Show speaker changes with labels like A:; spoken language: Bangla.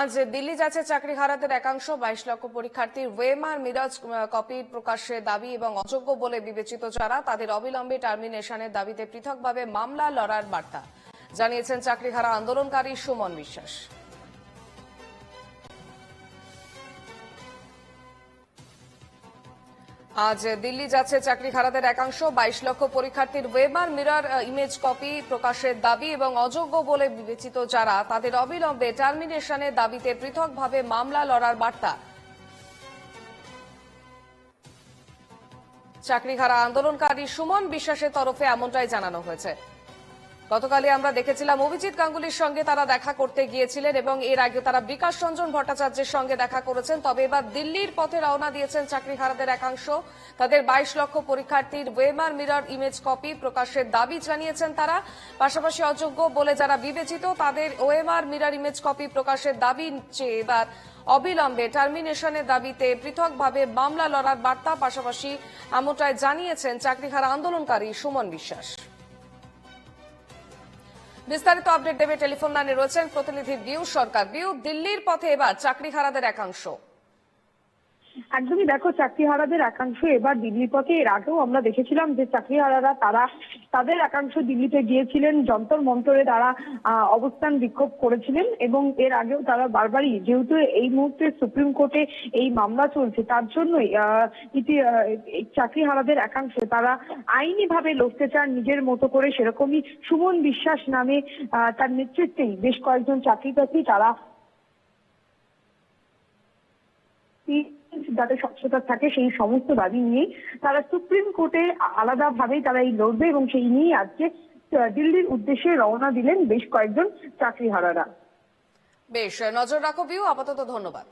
A: আজ দিল্লি যাচ্ছে চাকরিহারাদের একাংশ। 22 লক্ষ পরীক্ষার্থীর ওয়েমার মিরাজ কপি প্রকাশের দাবি এবং অযোগ্য বলে বিবেচিত যারা তাদের অবিলম্বে টার্মিনেশনের দাবিতে পৃথকভাবে মামলা লড়ার বার্তা জানিয়েছেন চাকরিহারা আন্দোলনকারী সুমন বিশ্বাস। আজ দিল্লি যাচ্ছে চাকরিহারাদের একাংশ। 22 লক্ষ পরীক্ষার্থীর ওয়েমার মিরর ইমেজ কপি প্রকাশের দাবি এবং অযোগ্য বলে বিবেচিত যারা তাদের অবিলম্বে টার্মিনেশনের দাবিতে পৃথকভাবে মামলা লড়ার বার্তা চাকরিহারা আন্দোলনকারী সুমন বিশ্বাসের তরফে এমনটাই জানানো হয়েছে। গতকালই আমরা দেখেছিলাম অভিজিৎ গাঙ্গুলির সঙ্গে তারা দেখা করতে গিয়েছিলেন এবং এর আগে তারা বিকাশ রঞ্জন ভট্টাচার্যের সঙ্গে দেখা করেছেন। তবে এবার দিল্লির পথে রওনা দিয়েছেন চাকরিহারাদের একাংশ। তাদের 22 লক্ষ পরীক্ষার্থীর ওয়েমার মিরর ইমেজ কপি প্রকাশের দাবি জানিয়েছেন তারা। পাশাপাশি অযোগ্য বলে যারা বিবেচিত তাদের ওয়েমার মিরর ইমেজ কপি প্রকাশের দাবি চেয়ে এবার অবিলম্বে টার্মিনেশনের দাবিতে পৃথকভাবে মামলা লড়ার বার্তা পাশাপাশি এমনটাই জানিয়েছেন চাকরিহারা আন্দোলনকারী সুমন বিশ্বাস। বিস্তারিত আপডেট দেবে টেলিফোন লাইনে রয়েছেন প্রতিনিধি বিউ সরকার। বিউ, দিল্লির পথে এবার চাকরিহারাদের একাংশ।
B: একদমই দেখো, চাকরিহারাদের একাংশ এবার দিল্লির পথে। এর আগেও আমরা দেখেছিলাম যে চাকরিহারারা তাদের একাংশ দিল্লিতে গিয়েছিলেন, যন্তর মন্তরে তারা অবস্থান বিক্ষোভ করেছিলেন এবং এর আগেও তারা বারবারই, যেহেতু এই মুহূর্তে সুপ্রিম কোর্টে এই মামলা চলছে তার জন্যই চাকরিহারাদের একাংশ তারা আইনি ভাবে লড়তে চান নিজের মতো করে। সেরকমই সুমন বিশ্বাস নামে তার নেতৃত্বেই বেশ কয়েকজন চাকরিপ্রার্থী তারা যাতে স্বচ্ছতা থাকে সেই সমস্ত দাবি নিয়ে তারা সুপ্রিম কোর্টে আলাদাভাবেই তারা এই লড়বে এবং সেই নিয়ে আজকে দিল্লির উদ্দেশ্যে রওনা দিলেন বেশ কয়েকজন চাকরিহারারা।
A: বেশ, নজর রাখো বিউ। আপাতত ধন্যবাদ।